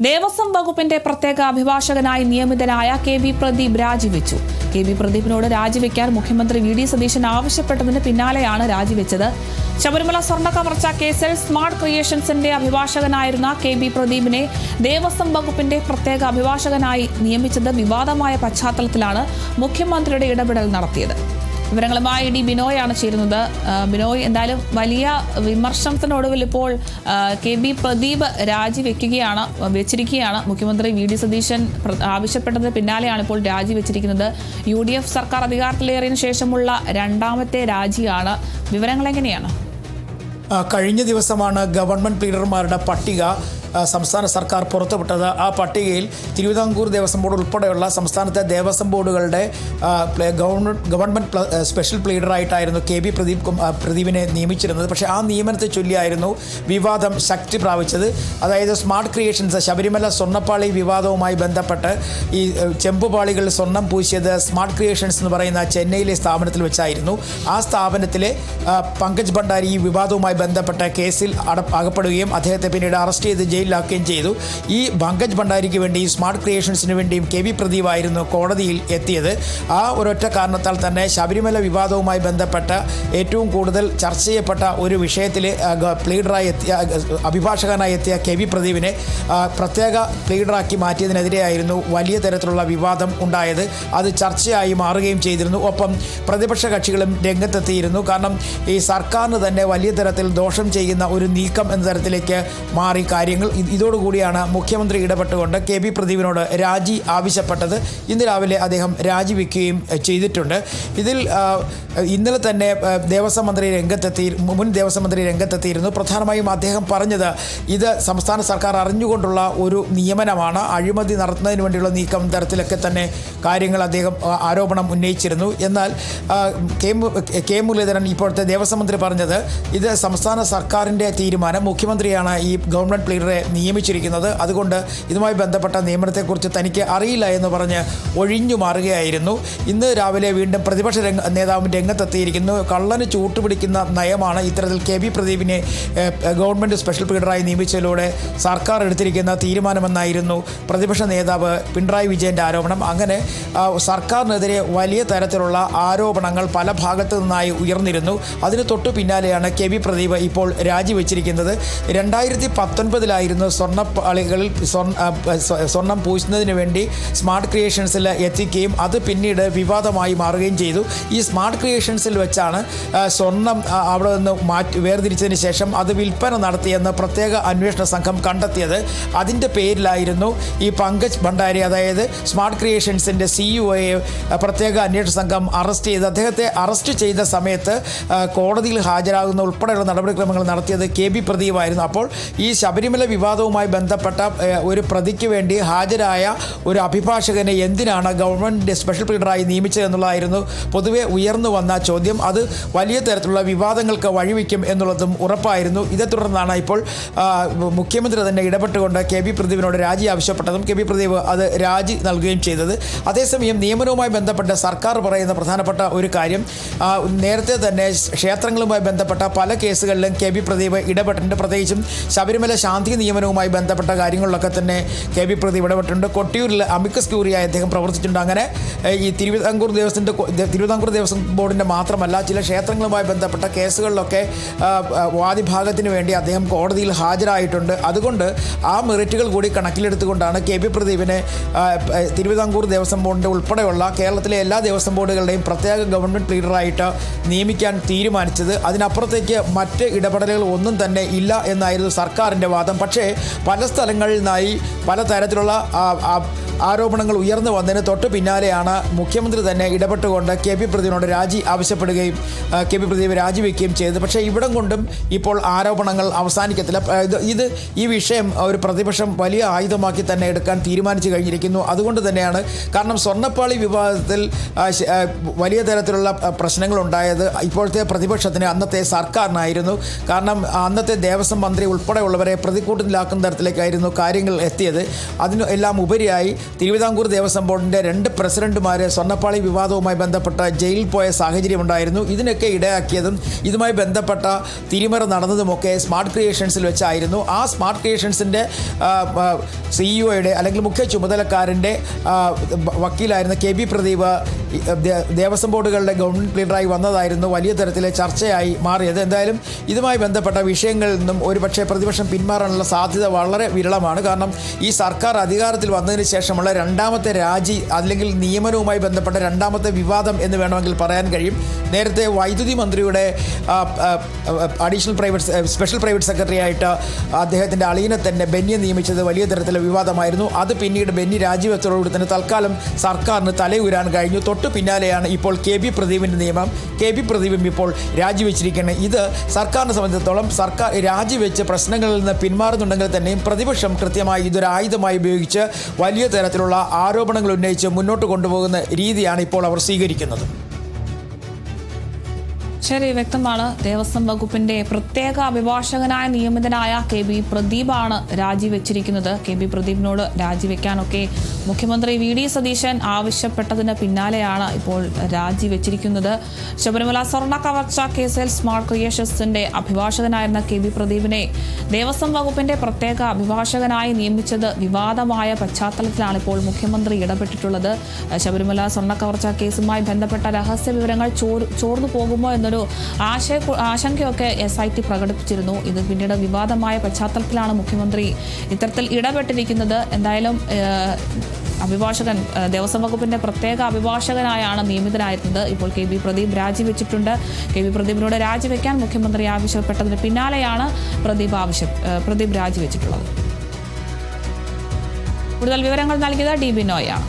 ദേവസ്വം വകുപ്പിന്റെ പ്രത്യേക അഭിഭാഷകനായി നിയമിതനായ കെ.ബി. പ്രദീപ് രാജിവെച്ചു. കെ.ബി. പ്രദീപിനോട് രാജിവെക്കാൻ മുഖ്യമന്ത്രി വി.ഡി. സതീശൻ ആവശ്യപ്പെട്ടതിന് പിന്നാലെയാണ് രാജിവെച്ചത്. ശബരിമല സ്വർണ്ണക്കവർച്ച കേസിൽ സ്മാർട്ട് ക്രിയേഷൻസിന്റെ അഭിഭാഷകനായിരുന്ന കെ.ബി. പ്രദീപിനെ ദേവസ്വം വകുപ്പിന്റെ പ്രത്യേക അഭിഭാഷകനായി നിയമിച്ചത് വിവാദമായ പശ്ചാത്തലത്തിലാണ് മുഖ്യമന്ത്രിയുടെ ഇടപെടൽ നടത്തിയത്. വിവരങ്ങളുമായി ഡി ബിനോയാണ് ചേരുന്നത്. ബിനോയ്, എന്തായാലും വലിയ വിമർശനത്തിനൊടുവിൽ ഇപ്പോൾ കെ.ബി. പ്രദീപ് വെച്ചിരിക്കുകയാണ്. മുഖ്യമന്ത്രി വി.ഡി. സതീശൻ ആവശ്യപ്പെട്ടതിന് പിന്നാലെയാണ് ഇപ്പോൾ രാജിവെച്ചിരിക്കുന്നത്. UDF സർക്കാർ അധികാരത്തിലേറിയതിനു ശേഷമുള്ള രണ്ടാമത്തെ രാജിയാണ്. വിവരങ്ങൾ എങ്ങനെയാണ്? കഴിഞ്ഞ ദിവസമാണ് ഗവൺമെൻറ് ലീഡർമാരുടെ പട്ടിക സംസ്ഥാന സർക്കാർ പുറത്തുവിട്ടത്. ആ പട്ടികയിൽ തിരുവിതാംകൂർ ദേവസ്വം ബോർഡ് ഉൾപ്പെടെയുള്ള സംസ്ഥാനത്തെ ദേവസ്വം ബോർഡുകളുടെ ഗവൺമെൻറ് സ്പെഷ്യൽ പ്ലീഡറായിട്ടായിരുന്നു കെ.ബി. പ്രദീപിനെ നിയമിച്ചിരുന്നത്. പക്ഷേ ആ നിയമനത്തെ ചൊല്ലിയായിരുന്നു വിവാദം ശക്തി പ്രാപിച്ചത്. അതായത് സ്മാർട്ട് ക്രിയേഷൻസ് ശബരിമല സ്വർണ്ണപ്പാളി വിവാദവുമായി ബന്ധപ്പെട്ട് ഈ ചെമ്പുപാളികളിൽ സ്വർണം പൂശിയത് സ്മാർട്ട് ക്രിയേഷൻസ് എന്ന് പറയുന്ന ചെന്നൈയിലെ സ്ഥാപനത്തിൽ വെച്ചായിരുന്നു. ആ സ്ഥാപനത്തിലെ പങ്കജ് ഭണ്ഡാരി ഈ വിവാദവുമായി ബന്ധപ്പെട്ട കേസിൽ അകപ്പെടുകയും അദ്ദേഹത്തെ പിന്നീട് അറസ്റ്റ് ചെയ്ത് ജയിലിലാക്കുകയും ചെയ്തു. ഈ പങ്കജ് ഭണ്ഡാരിക്ക് വേണ്ടി സ്മാർട്ട് ക്രിയേഷൻസിന് വേണ്ടിയും കെ.ബി. പ്രദീപായിരുന്നു കോടതിയിൽ എത്തിയത്. ആ ഒരൊറ്റ കാരണത്താൽ തന്നെ ശബരിമല വിവാദവുമായി ബന്ധപ്പെട്ട ഏറ്റവും കൂടുതൽ ചർച്ച ചെയ്യപ്പെട്ട ഒരു വിഷയത്തിൽ അഭിഭാഷകനായി എത്തിയ കെ.ബി. പ്രദീപിനെ പ്രത്യേക പ്ലീഡറാക്കി മാറ്റിയതിനെതിരെയായിരുന്നു വലിയ തരത്തിലുള്ള വിവാദം ഉണ്ടായത്. അത് ചർച്ചയായി മാറുകയും ചെയ്തിരുന്നു. ഒപ്പം പ്രതിപക്ഷ കക്ഷികളും രംഗത്തെത്തിയിരുന്നു. കാരണം ഈ സർക്കാരിന് തന്നെ വലിയ തരത്തിൽ ദോഷം ചെയ്യുന്ന ഒരു നീക്കം എന്ന തരത്തിലേക്ക് മാറി കാര്യങ്ങൾ. ഇതോടുകൂടിയാണ് മുഖ്യമന്ത്രി ഇടപെട്ടുകൊണ്ട് കെ.ബി. പ്രദീപിനോട് രാജി ആവശ്യപ്പെട്ടത്. ഇന്ന് രാവിലെ അദ്ദേഹം രാജിവെക്കുകയും ചെയ്തിട്ടുണ്ട്. ഇതിൽ ഇന്നലെ തന്നെ മുൻ ദേവസ്വം മന്ത്രി രംഗത്തെത്തിയിരുന്നു. പ്രധാനമായും അദ്ദേഹം പറഞ്ഞത് ഇത് സംസ്ഥാന സർക്കാർ അറിഞ്ഞുകൊണ്ടുള്ള ഒരു നിയമനമാണ്, അഴിമതി നടത്തുന്നതിന് വേണ്ടിയുള്ള നീക്കം തരത്തിലൊക്കെ തന്നെ കാര്യങ്ങൾ അദ്ദേഹം ആരോപണം ഉന്നയിച്ചിരുന്നു. എന്നാൽ കെ മുരളീധരൻ ഇപ്പോഴത്തെ ദേവസ്വം മന്ത്രി പറഞ്ഞത് ഇത് സംസ്ഥാന സർക്കാരിൻ്റെ തീരുമാനം, മുഖ്യമന്ത്രിയാണ് ഈ ഗവൺമെൻറ് ലീഡറെ നിയമിച്ചിരിക്കുന്നത്, അതുകൊണ്ട് ഇതുമായി ബന്ധപ്പെട്ട നിയമനത്തെക്കുറിച്ച് തനിക്ക് അറിയില്ല എന്ന് പറഞ്ഞ് ഒഴിഞ്ഞു മാറുകയായിരുന്നു. ഇന്ന് രാവിലെ വീണ്ടും പ്രതിപക്ഷ നേതാവ് രംഗത്തെത്തിയിരിക്കുന്നു. കള്ളന് ചൂട്ടുപിടിക്കുന്ന നയമാണ് ഇത്തരത്തിൽ കെ.ബി. പ്രദീപിനെ ഗവൺമെൻറ് സ്പെഷ്യൽ പ്ലീഡറായി നിയമിച്ചതിലൂടെ സർക്കാർ എടുത്തിരിക്കുന്ന തീരുമാനമെന്നായിരുന്നു പ്രതിപക്ഷ നേതാവ് പിണറായി വിജയൻ്റെ ആരോപണം. അങ്ങനെ സർക്കാരിനെതിരെ വലിയ തരത്തിലുള്ള ആരോപണങ്ങൾ പല ഭാഗത്തു നിന്നായി ഉയർന്നിരുന്നു. അതിന് തൊട്ടു പിന്നാലെയാണ് കെ.ബി. പ്രദീപ് ഇപ്പോൾ രാജിവെച്ചിരിക്കുന്നത്. 2019 സ്വർണ്ണപ്പാളികളിൽ സ്വർണം പൂശുന്നതിന് വേണ്ടി സ്മാർട്ട് ക്രിയേഷൻസിൽ എത്തിക്കുകയും അത് പിന്നീട് വിവാദമായി മാറുകയും ചെയ്തു. ഈ സ്മാർട്ട് ക്രിയേഷൻസിൽ വെച്ചാണ് സ്വർണം അവിടെ നിന്ന് വേർതിരിച്ചതിന് ശേഷം അത് വിൽപ്പന നടത്തിയെന്ന് പ്രത്യേക അന്വേഷണ സംഘം കണ്ടെത്തിയത്. അതിൻ്റെ പേരിലായിരുന്നു ഈ പങ്കജ് ഭണ്ഡാരി, അതായത് സ്മാർട്ട് ക്രിയേഷൻസിൻ്റെ CEO-യെ പ്രത്യേക അന്വേഷണ സംഘം അറസ്റ്റ് ചെയ്ത് അദ്ദേഹത്തെ അറസ്റ്റ് ചെയ്ത സമയത്ത് കോടതിയിൽ ഹാജരാകുന്ന ഉൾപ്പെടെയുള്ള നടപടിക്രമങ്ങൾ നടത്തിയത് കെ.ബി. പ്രദീപായിരുന്നു. അപ്പോൾ ഈ ശബരിമല വിവാദവുമായി ബന്ധപ്പെട്ട ഒരു പ്രതിക്ക് വേണ്ടി ഹാജരായ ഒരു അഭിഭാഷകനെ എന്തിനാണ് ഗവൺമെൻറ് സ്പെഷ്യൽ പ്ലീഡറായി നിയമിച്ചതെന്നുള്ളതായിരുന്നു പൊതുവെ ഉയർന്നു വന്ന ചോദ്യം. അത് വലിയ തരത്തിലുള്ള വിവാദങ്ങൾക്ക് വഴിവെക്കും എന്നുള്ളതും ഉറപ്പായിരുന്നു. ഇതേ തുടർന്നാണ് ഇപ്പോൾ മുഖ്യമന്ത്രി തന്നെ ഇടപെട്ടുകൊണ്ട് കെ.ബി. പ്രദീപിനോട് രാജി ആവശ്യപ്പെട്ടതും കെ.ബി. പ്രദീപ് അത് രാജി നൽകുകയും ചെയ്തത്. അതേസമയം നിയമനവുമായി ബന്ധപ്പെട്ട സർക്കാർ പറയുന്ന പ്രധാനപ്പെട്ട ഒരു കാര്യം, നേരത്തെ തന്നെ ക്ഷേത്രങ്ങളുമായി ബന്ധപ്പെട്ട പല കേസുകളിലും കെ.ബി. പ്രദീപ് ഇടപെട്ടിട്ടുണ്ട്. പ്രത്യേകിച്ചും ശബരിമല ശാന്തി നിയമനവുമായി ബന്ധപ്പെട്ട കാര്യങ്ങളിലൊക്കെ തന്നെ കെ.ബി. പ്രദീപ് ഇടപെട്ടിട്ടുണ്ട്. കൊട്ടിയൂരിൽ അമിക്കസ് ക്യൂറിയായി അദ്ദേഹം പ്രവർത്തിച്ചിട്ടുണ്ട്. അങ്ങനെ ഈ തിരുവിതാംകൂർ ദേവസ്വം ബോർഡിൻ്റെ മാത്രമല്ല ചില ക്ഷേത്രങ്ങളുമായി ബന്ധപ്പെട്ട കേസുകളിലൊക്കെ വാദിഭാഗത്തിന് വേണ്ടി അദ്ദേഹം കോടതിയിൽ ഹാജരായിട്ടുണ്ട്. അതുകൊണ്ട് ആ മെറിറ്റുകൾ കൂടി കണക്കിലെടുത്തുകൊണ്ടാണ് കെ.ബി. പ്രദീപിനെ തിരുവിതാംകൂർ ദേവസ്വം ബോർഡിൻ്റെ ഉൾപ്പെടെയുള്ള കേരളത്തിലെ എല്ലാ ദേവസ്വം ബോർഡുകളുടെയും പ്രത്യേക ഗവൺമെൻറ് ലീഡറായിട്ട് നിയമിക്കാൻ തീരുമാനിച്ചത്. അതിനപ്പുറത്തേക്ക് മറ്റ് ഇടപെടലുകൾ ഒന്നും തന്നെ ഇല്ല എന്നായിരുന്നു സർക്കാരിൻ്റെ വാദം. പക്ഷേ പല സ്ഥലങ്ങളിൽ നിന്നായി പല തരത്തിലുള്ള ആരോപണങ്ങൾ ഉയർന്നു വന്നതിന് തൊട്ട് പിന്നാലെയാണ് മുഖ്യമന്ത്രി തന്നെ ഇടപെട്ടുകൊണ്ട് കെ.ബി. പ്രദീപിനോട് രാജി ആവശ്യപ്പെടുകയും കെ.ബി. പ്രദീപ് രാജിവെക്കുകയും ചെയ്തു. പക്ഷേ ഇവിടം കൊണ്ടും ഇപ്പോൾ ആരോപണങ്ങൾ അവസാനിക്കത്തില്ല. ഈ വിഷയം ഒരു പ്രതിപക്ഷം വലിയ ആയുധമാക്കി തന്നെ എടുക്കാൻ തീരുമാനിച്ചു കഴിഞ്ഞിരിക്കുന്നു. അതുകൊണ്ട് തന്നെയാണ്, കാരണം സ്വർണ്ണപ്പാളി വിവാദത്തിൽ വലിയ തരത്തിലുള്ള പ്രശ്നങ്ങളുണ്ടായത് ഇപ്പോഴത്തെ പ്രതിപക്ഷത്തിന് അന്നത്തെ സർക്കാരിനായിരുന്നു. കാരണം അന്നത്തെ ദേവസ്വം മന്ത്രി ഉൾപ്പെടെയുള്ളവരെ പ്രതിക്കൂട്ടിലാക്കുന്ന തരത്തിലേക്കായിരുന്നു കാര്യങ്ങൾ എത്തിയത്. അതിന് എല്ലാം ഉപരിയായി തിരുവിതാംകൂർ ദേവസ്വം ബോർഡിൻ്റെ 2 പ്രസിഡന്റുമാർ സ്വർണ്ണപ്പാളി വിവാദവുമായി ബന്ധപ്പെട്ട ജയിലിൽ പോയ സാഹചര്യമുണ്ടായിരുന്നു. ഇതിനൊക്കെ ഇടയാക്കിയതും ഇതുമായി ബന്ധപ്പെട്ട തിരിമറി നടന്നതുമൊക്കെ സ്മാർട്ട് ക്രിയേഷൻസിൽ വെച്ചായിരുന്നു. ആ സ്മാർട്ട് ക്രിയേഷൻസിൻ്റെ സിഇഒയുടെ അല്ലെങ്കിൽ മുഖ്യ ചുമതലക്കാരൻ്റെ വക്കീലായിരുന്ന കെ ബി പ്രദീപ് ദേവസ്വം ബോർഡുകളുടെ ഗവൺമെൻറ് ലീഡറായി വന്നതായിരുന്നു വലിയ തരത്തിലെ ചർച്ചയായി മാറിയത്. എന്തായാലും ഇതുമായി ബന്ധപ്പെട്ട വിഷയങ്ങളിൽ നിന്നും ഒരുപക്ഷെ പ്രതിപക്ഷം പിന്മാറാനുള്ള സാധ്യത വളരെ വിരളമാണ്. കാരണം ഈ സർക്കാർ അധികാരത്തിൽ വന്നതിന് ശേഷമുള്ള രണ്ടാമത്തെ രാജി അല്ലെങ്കിൽ നിയമനവുമായി ബന്ധപ്പെട്ട രണ്ടാമത്തെ വിവാദം എന്ന് വേണമെങ്കിൽ പറയാൻ കഴിയും. നേരത്തെ വൈദ്യുതി മന്ത്രിയുടെ സ്പെഷ്യൽ പ്രൈവറ്റ് സെക്രട്ടറി ആയിട്ട് അദ്ദേഹത്തിൻ്റെ അളിയനെ തന്നെ ബെന്നിയെ നിയമിച്ചത് വലിയ തരത്തിലെ വിവാദമായിരുന്നു. അത് പിന്നീട് ബെന്നി രാജിവെച്ചതോടുകൂടി തന്നെ തൽക്കാലം സർക്കാരിന് തലയുരാൻ കഴിഞ്ഞു. തൊട്ടു പിന്നാലെയാണ് ഇപ്പോൾ കെ ബി പ്രദീപിൻ്റെ നിയമം. കെ ബി പ്രദീപും ഇപ്പോൾ രാജിവെച്ചിരിക്കുന്നത്. ഇത് സർക്കാരിനെ സംബന്ധിച്ചിടത്തോളം സർക്കാർ രാജിവെച്ച് പ്രശ്നങ്ങളിൽ നിന്ന് പിന്മാറുന്നുണ്ടെങ്കിൽ തന്നെയും പ്രതിപക്ഷം കൃത്യമായി ഇതൊരു ആയുധമായി ഉപയോഗിച്ച് വലിയ തരത്തിലുള്ള ആരോപണങ്ങൾ ഉന്നയിച്ച് മുന്നോട്ട് കൊണ്ടുപോകുന്ന രീതിയാണ് ഇപ്പോൾ അവർ സ്വീകരിക്കുന്നത്. ശരി, വ്യക്തമാണ്. ദേവസ്വം വകുപ്പിന്റെ പ്രത്യേക അഭിഭാഷകനായ നിയമിതനായ കെ ബി പ്രദീപാണ് രാജിവെച്ചിരിക്കുന്നത്. കെ ബി പ്രദീപിനോട് രാജിവെക്കാനൊക്കെ മുഖ്യമന്ത്രി വി ഡി സതീശൻ ആവശ്യപ്പെട്ടതിന് പിന്നാലെയാണ് ഇപ്പോൾ രാജിവെച്ചിരിക്കുന്നത്. ശബരിമല സ്വർണ്ണ കവർച്ച കേസിൽ സ്മാർട്ട് ക്രിയേഷൻസിന്റെ അഭിഭാഷകനായിരുന്ന കെ ബി പ്രദീപിനെ ദേവസ്വം വകുപ്പിന്റെ പ്രത്യേക അഭിഭാഷകനായി നിയമിച്ചത് വിവാദമായ പശ്ചാത്തലത്തിലാണ് ഇപ്പോൾ മുഖ്യമന്ത്രി ഇടപെട്ടിട്ടുള്ളത്. ശബരിമല സ്വർണ്ണ കവർച്ച കേസുമായി ബന്ധപ്പെട്ട രഹസ്യ വിവരങ്ങൾ ചോർന്നു പോകുമോ എന്നൊരു ആശങ്കയൊക്കെ SIT പ്രകടിപ്പിച്ചിരുന്നു. ഇത് പിന്നീട് വിവാദമായ പശ്ചാത്തലത്തിലാണ് മുഖ്യമന്ത്രി ഇത്തരത്തിൽ ഇടപെട്ടിരിക്കുന്നത്. എന്തായാലും അഭിഭാഷകൻ ദേവസ്വം വകുപ്പിന്റെ പ്രത്യേക അഭിഭാഷകനായാണ് നിയമിതനായിരുന്നത്. ഇപ്പോൾ കെ ബി പ്രദീപ് രാജിവെച്ചിട്ടുണ്ട്. കെ ബി പ്രദീപിനോട് രാജിവെക്കാൻ മുഖ്യമന്ത്രി ആവശ്യപ്പെട്ടതിന് പിന്നാലെയാണ് പ്രദീപ് രാജിവെച്ചിട്ടുള്ളത്. കൂടുതൽ വിവരങ്ങൾ നൽകിയത് DB നോയാണ്.